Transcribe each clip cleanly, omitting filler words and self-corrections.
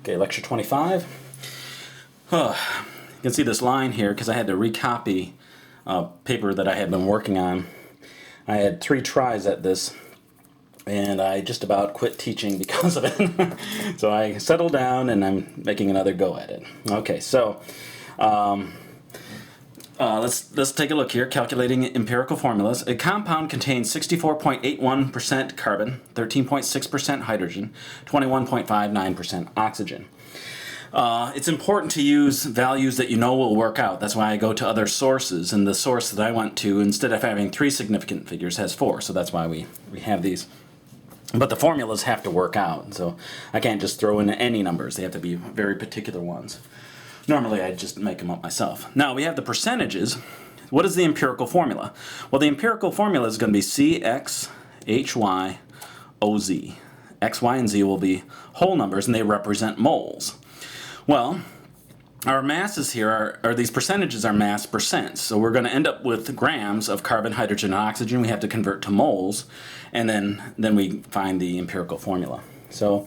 Okay, lecture 25. You can see this line here because I had to recopy a paper that I had been working on. I had 3 tries at this, and I just about quit teaching because of it. So I settled down, and I'm making another go at it. Okay, so let's take a look here. Calculating empirical formulas. A compound contains 64.81% carbon, 13.6% hydrogen, 21.59% oxygen. It's important to use values that you know will work out. That's why I go to other sources, and the source that I went to, instead of having 3 significant figures, has 4. So that's why we have these. But the formulas have to work out, so I can't just throw in any numbers. They have to be very particular ones. Normally I just make them up myself. Now we have the percentages. What is the empirical formula? Well, the empirical formula is going to be CX, HY, OZ. X, Y, and Z will be whole numbers, and they represent moles. Well, our masses here are these percentages are mass percents. So we're going to end up with grams of carbon, hydrogen, and oxygen. We have to convert to moles, and then we find the empirical formula. So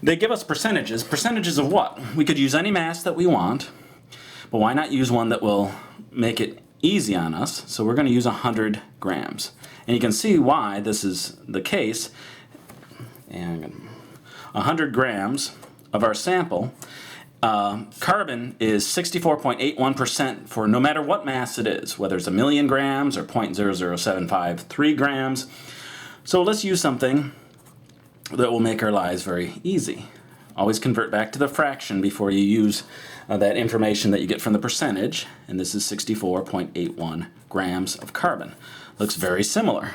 they give us percentages. Percentages of what? We could use any mass that we want, but why not use one that will make it easy on us? So we're going to use 100 grams. And you can see why this is the case. And 100 grams of our sample. Carbon is 64.81% for no matter what mass it is, whether it's 1,000,000 grams or 0.00753 grams. So let's use something that will make our lives very easy. Always convert back to the fraction before you use that information that you get from the percentage, and this is 64.81 grams of carbon. Looks very similar.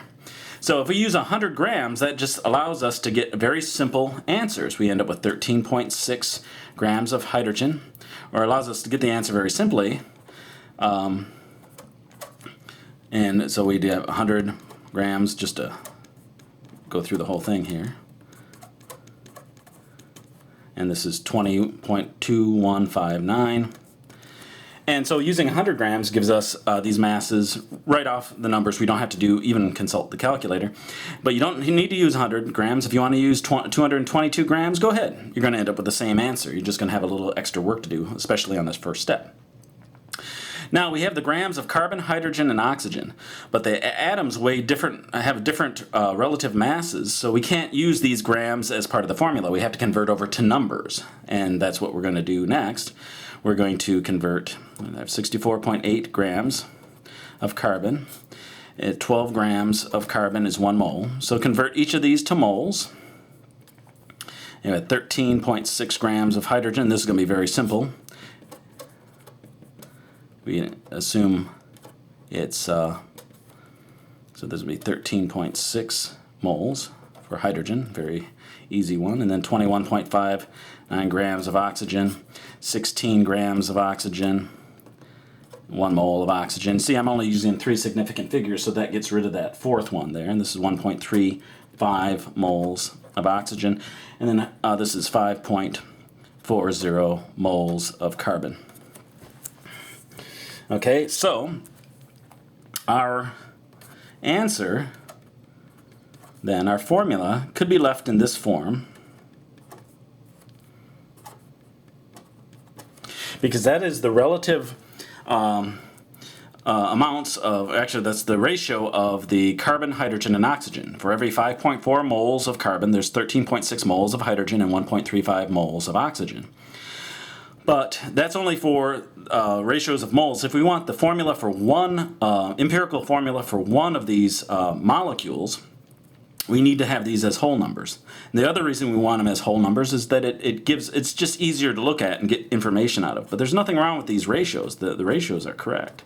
So if we use 100 grams, that just allows us to get very simple answers. We end up with 13.6 grams of hydrogen, or allows us to get the answer very simply. And so we do have 100 grams, just to go through the whole thing here. And this is 20.2159. And so using 100 grams gives us these masses right off the numbers. We don't have to even consult the calculator. But you don't need to use 100 grams. If you want to use 222 grams, go ahead. You're going to end up with the same answer. You're just going to have a little extra work to do, especially on this first step. Now we have the grams of carbon, hydrogen, and oxygen, but the atoms have different relative masses, so we can't use these grams as part of the formula. We have to convert over to numbers, and that's what we're going to do next. We're going to convert. I have 64.8 grams of carbon. 12 grams of carbon is 1 mole. So convert each of these to moles. And at 13.6 grams of hydrogen, this is going to be very simple. We assume it's, so this would be 13.6 moles for hydrogen, very easy one, and then 21.59 grams of oxygen, 16 grams of oxygen, 1 mole of oxygen. See, I'm only using 3 significant figures, so that gets rid of that 4th one there, and this is 1.35 moles of oxygen, and then this is 5.40 moles of carbon. Okay, so our answer, then, our formula, could be left in this form, because that is the relative amounts of, actually that's the ratio of the carbon, hydrogen, and oxygen. For every 5.4 moles of carbon, there's 13.6 moles of hydrogen and 1.35 moles of oxygen. But that's only for ratios of moles. If we want the formula for one, empirical formula for one of these molecules, we need to have these as whole numbers. And the other reason we want them as whole numbers is that it's just easier to look at and get information out of. But there's nothing wrong with these ratios. The ratios are correct.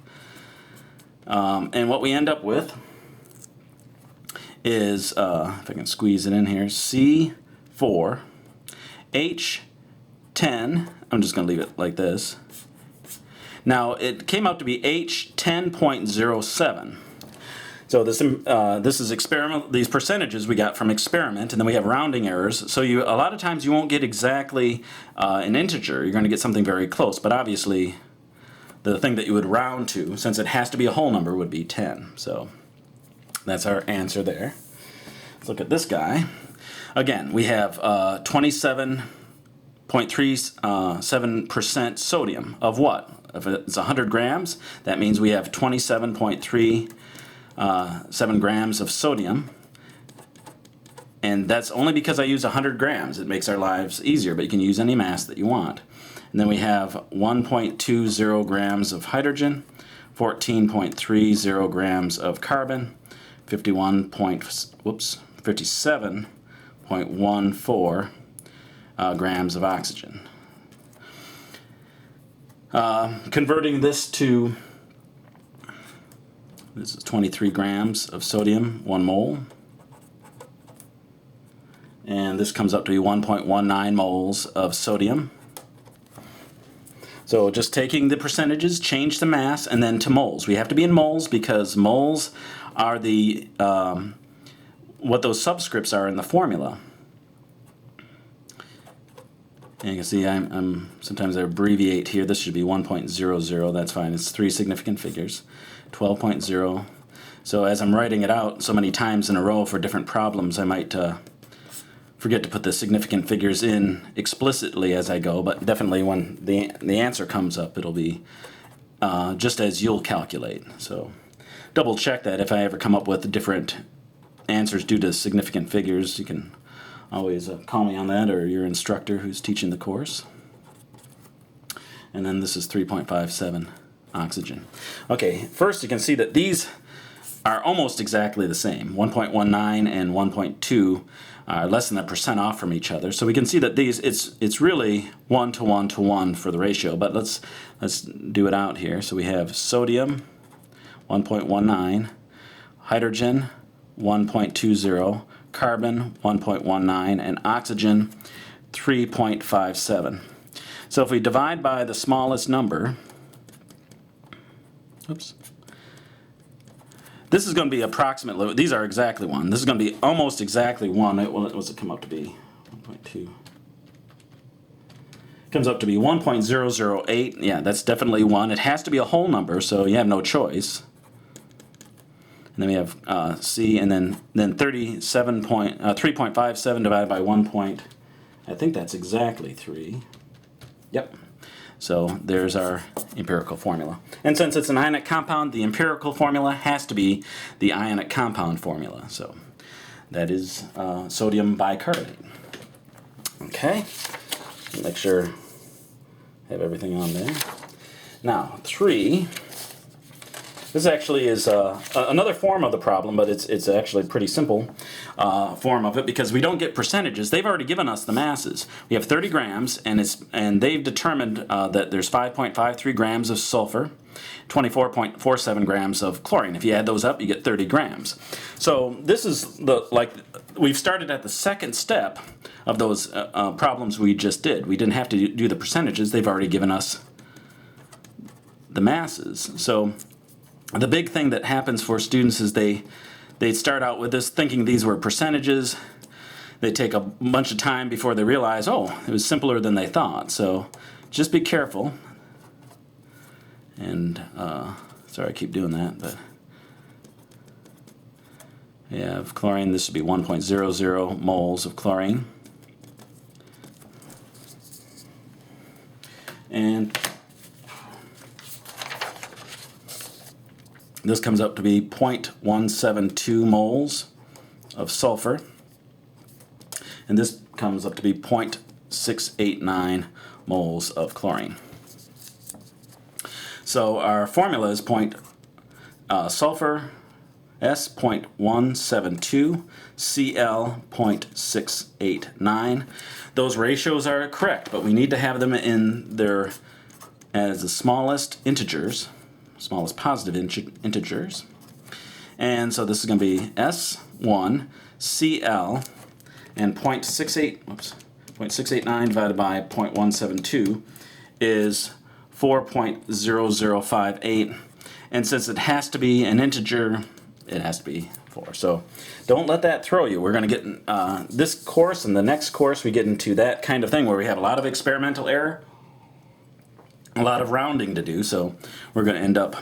And what we end up with is, if I can squeeze it in here, C4, H10, I'm just going to leave it like this. Now, it came out to be H10.07. So this is experiment. These percentages we got from experiment, and then we have rounding errors. So a lot of times you won't get exactly an integer. You're going to get something very close. But obviously, the thing that you would round to, since it has to be a whole number, would be 10. So that's our answer there. Let's look at this guy. Again, we have 27 0.37% sodium of what? If it's 100 grams, that means we have 27.37 grams of sodium. And that's only because I use 100 grams. It makes our lives easier, but you can use any mass that you want. And then we have 1.20 grams of hydrogen, 14.30 grams of carbon, 57.14 grams of oxygen. Converting this to, this is 23 grams of sodium, 1 mole. And this comes up to be 1.19 moles of sodium. So just taking the percentages, change the mass, and then to moles. We have to be in moles because moles are the what those subscripts are in the formula. And you can see I'm sometimes I abbreviate here. This should be 1.00. That's fine. It's 3 significant figures. 12.0. So as I'm writing it out so many times in a row for different problems, I might forget to put the significant figures in explicitly as I go, but definitely when the answer comes up, it'll be just as you'll calculate. So double check that if I ever come up with different answers due to significant figures. You can always call me on that, or your instructor who's teaching the course. And then this is 3.57 oxygen. Okay, first you can see that these are almost exactly the same. 1.19 and 1.2 are less than a percent off from each other. So we can see that these, it's really 1 to 1 to 1 for the ratio, but let's do it out here. So we have sodium 1.19, hydrogen 1.20, carbon 1.19, and oxygen 3.57. So if we divide by the smallest number, oops, this is going to be approximately, these are exactly 1. This is going to be almost exactly 1. What does it come up to be? 1.2. Comes up to be 1.008. Yeah, that's definitely 1. It has to be a whole number, so you have no choice. And then we have C, and then 3.57 divided by 1 point. I think that's exactly 3. Yep. So there's our empirical formula. And since it's an ionic compound, the empirical formula has to be the ionic compound formula. So that is sodium bicarbonate. Okay. Make sure I have everything on there. Now, 3. This actually is another form of the problem, but it's actually a pretty simple form of it because we don't get percentages. They've already given us the masses. We have 30 grams, and they've determined that there's 5.53 grams of sulfur, 24.47 grams of chlorine. If you add those up, you get 30 grams. So this is we've started at the second step of those problems we just did. We didn't have to do the percentages. They've already given us the masses. So the big thing that happens for students is they start out with this thinking these were percentages. They take a bunch of time before they realize, oh, it was simpler than they thought. So just be careful. And sorry I keep doing that, but we have chlorine. This would be 1.00 moles of chlorine. And this comes up to be 0.172 moles of sulfur. And this comes up to be 0.689 moles of chlorine. So our formula is sulfur S 0.172, Cl 0.689. Those ratios are correct, but we need to have them in their as the smallest integers. Smallest positive integers. And so this is going to be S1 Cl and 0.689 divided by 0.172 is 4.0058. And since it has to be an integer, it has to be 4. So don't let that throw you. We're going to get this course and the next course we get into that kind of thing where we have a lot of experimental error, a lot of rounding to do, so we're going to end up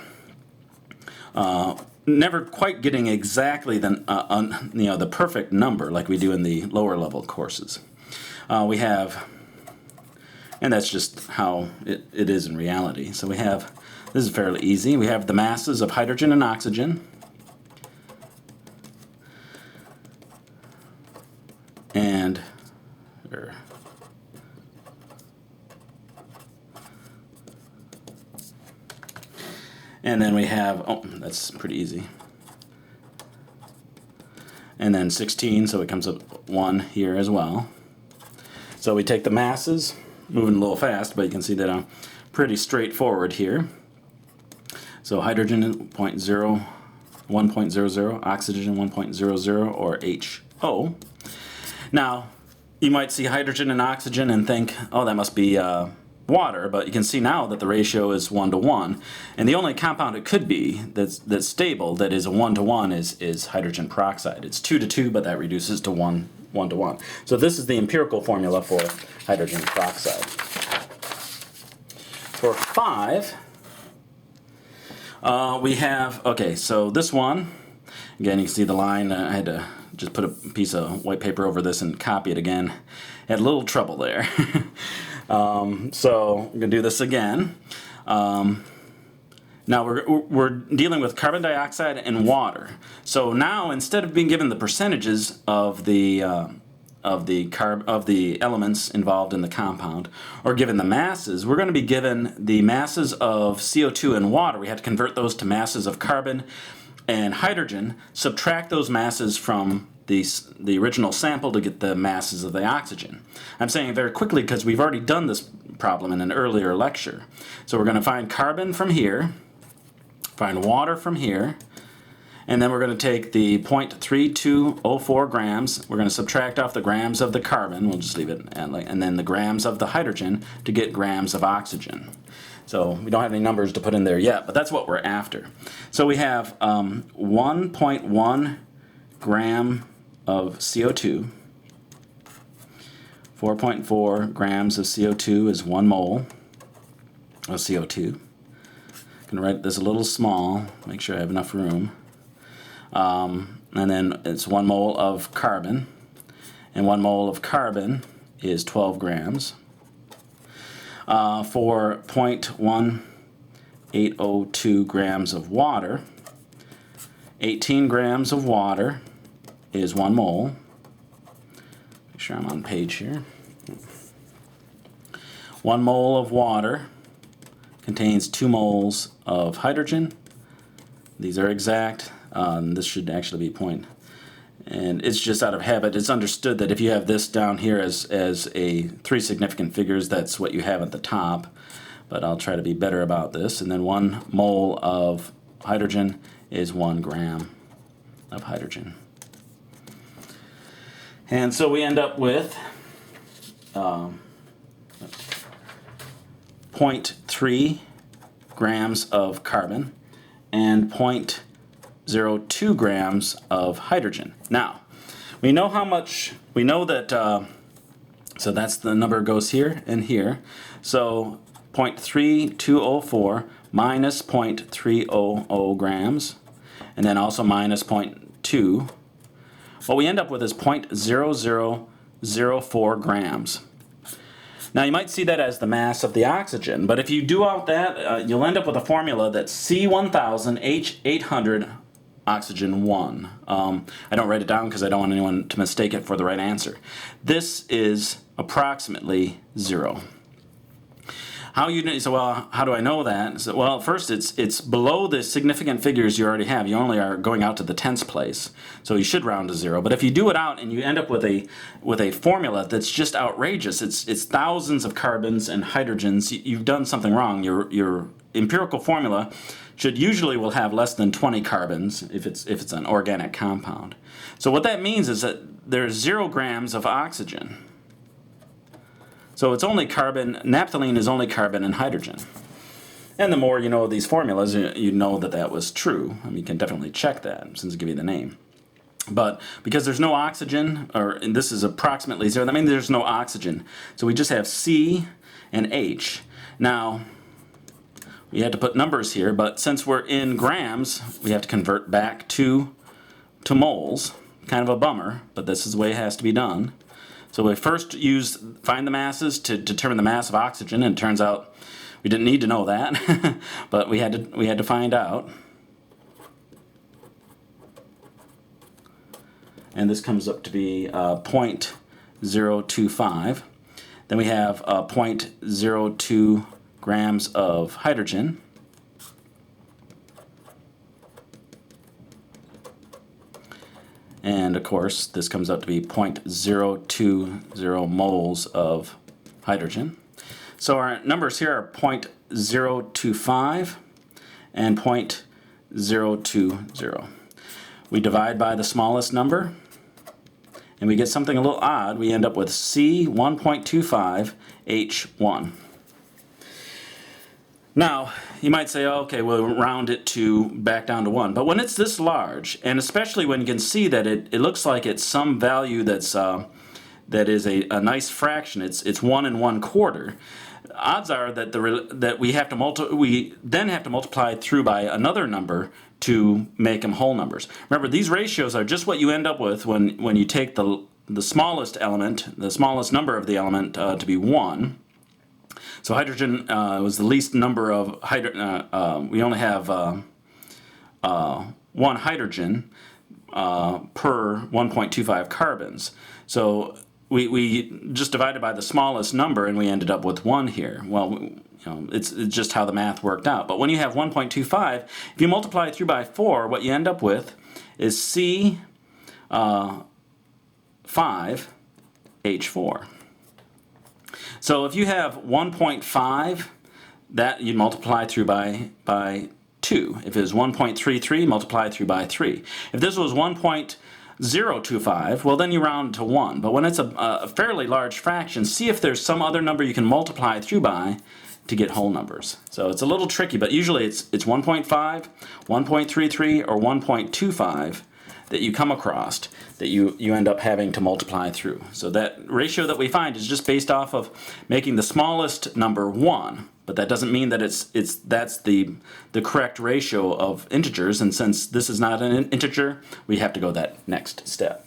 never quite getting exactly the perfect number like we do in the lower level courses. We have And that's just how it is in reality. So we have, this is fairly easy. We have the masses of hydrogen and oxygen. And then we have, oh, that's pretty easy. And then 16, so it comes up 1 here as well. So we take the masses, moving a little fast, but you can see that I'm pretty straightforward here. So hydrogen 1.00, oxygen 1.00, or HO. Now, you might see hydrogen and oxygen and think, oh, that must be water, but you can see now that the ratio is 1:1, and the only compound it could be that's stable, that is a 1:1, is hydrogen peroxide. It's 2:2, but that reduces to 1:1. So this is the empirical formula for hydrogen peroxide. For 5, we have, okay, so this one, again, you can see the line. I had to just put a piece of white paper over this and copy it again. Had a little trouble there. So I'm going to do this again. Now we're dealing with carbon dioxide and water. So now, instead of being given the percentages of the elements involved in the compound, or given the masses, we're going to be given the masses of CO2 and water. We have to convert those to masses of carbon and hydrogen, subtract those masses from the original sample to get the masses of the oxygen. I'm saying it very quickly because we've already done this problem in an earlier lecture. So we're going to find carbon from here, find water from here, and then we're going to take the 0.3204 grams. We're going to subtract off the grams of the carbon. We'll just leave it at, and then the grams of the hydrogen to get grams of oxygen. So we don't have any numbers to put in there yet, but that's what we're after. So we have 1.1 gram of CO2. 4.4 grams of CO2 is 1 mole of CO2. I'm going to write this a little small, make sure I have enough room. And then it's 1 mole of carbon, and 1 mole of carbon is 12 grams. For 0.1802 grams of water, 18 grams of water is 1 mole. Make sure I'm on page here. 1 mole of water contains 2 moles of hydrogen. These are exact. This should actually be point. And it's just out of habit. It's understood that if you have this down here as a 3 significant figures, that's what you have at the top. But I'll try to be better about this. And then 1 mole of hydrogen is 1 gram of hydrogen. And so we end up with 0.3 grams of carbon and 0.02 grams of hydrogen. Now, we know how much, we know that, so that's the number goes here and here. So 0.3204 minus 0.300 grams, and then also minus 0.2. What we end up with is 0.0004 grams. Now you might see that as the mass of the oxygen, but if you do out that, you'll end up with a formula that's C1000H800 oxygen 1. I don't write it down because I don't want anyone to mistake it for the right answer. This is approximately 0. How you so well? How do I know that? So, well, first it's below the significant figures you already have. You only are going out to the tenths place, so you should round to 0. But if you do it out and you end up with a formula that's just outrageous, it's thousands of carbons and hydrogens. You've done something wrong. Your empirical formula usually will have less than 20 carbons if it's an organic compound. So what that means is that there's 0 grams of oxygen. So it's only carbon, naphthalene is only carbon and hydrogen. And the more you know these formulas, you know that was true. I mean, you can definitely check that since I give you the name. But because there's no oxygen, and this is approximately 0, that means there's no oxygen. So we just have C and H. Now, we had to put numbers here, but since we're in grams, we have to convert back to moles. Kind of a bummer, but this is the way it has to be done. So we first find the masses to determine the mass of oxygen, and it turns out we didn't need to know that, but we had to find out. And this comes up to be 0.025. Then we have 0.02 grams of hydrogen. And of course, this comes up to be 0.020 moles of hydrogen. So our numbers here are 0.025 and 0.020. We divide by the smallest number, and we get something a little odd. We end up with C1.25H1. Now, you might say, oh, okay, we'll round it back down to 1. But when it's this large, and especially when you can see that it looks like it's some value that is a nice fraction, it's 1 1/4. Odds are that we then have to multiply through by another number to make them whole numbers. Remember, these ratios are just what you end up with when you take the smallest element, the smallest number of the element to be 1. So hydrogen was the least number of we only have 1 hydrogen per 1.25 carbons. So we just divided by the smallest number, and we ended up with 1 here. Well, it's just how the math worked out. But when you have 1.25, if you multiply through by 4, what you end up with is C5H4. So if you have 1.5, that you multiply through by 2. If it was 1.33, multiply through by 3. If this was 1.025, well, then you round to 1. But when it's a fairly large fraction, see if there's some other number you can multiply through by to get whole numbers. So it's a little tricky, but usually it's 1.5, 1.33, or 1.25 that you come across that you end up having to multiply through. So that ratio that we find is just based off of making the smallest number 1, but that doesn't mean that that's the correct ratio of integers, and since this is not an integer, we have to go that next step.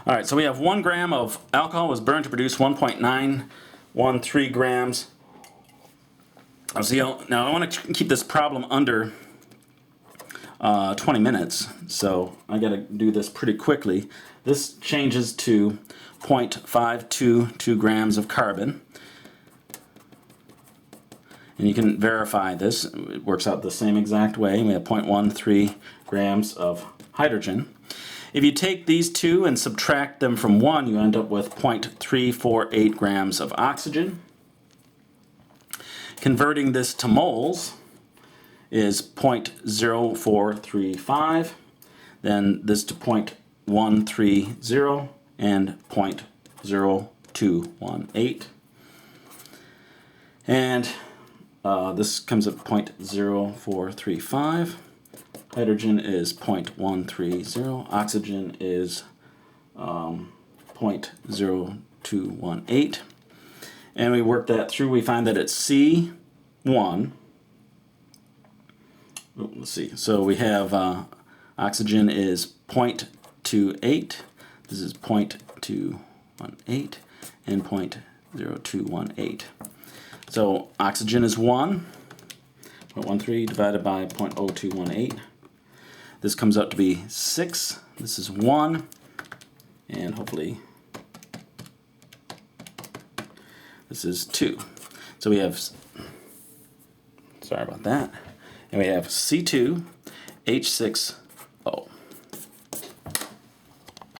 All right, so we have 1 gram of alcohol was burned to produce 1.913 grams. So now I want to keep this problem under 20 minutes, so I got to do this pretty quickly. This changes to 0.522 grams of carbon, and you can verify this. It works out the same exact way. We have 0.13 grams of hydrogen. If you take these two and subtract them from 1, you end up with 0.348 grams of oxygen. Converting this to moles is 0.0435, then this to 0.130, and 0.0218. And this comes at 0.0435. Hydrogen is 0.130. Oxygen is 0.0218. And we work that through. We find that it's C1. Let's see. So we have oxygen is 0.28. This is 0.218 and 0.0218. So oxygen is 1. 0.13 divided by 0.0218. This comes out to be 6. This is 1. And hopefully this is 2. So we have, sorry about that. And we have C2H6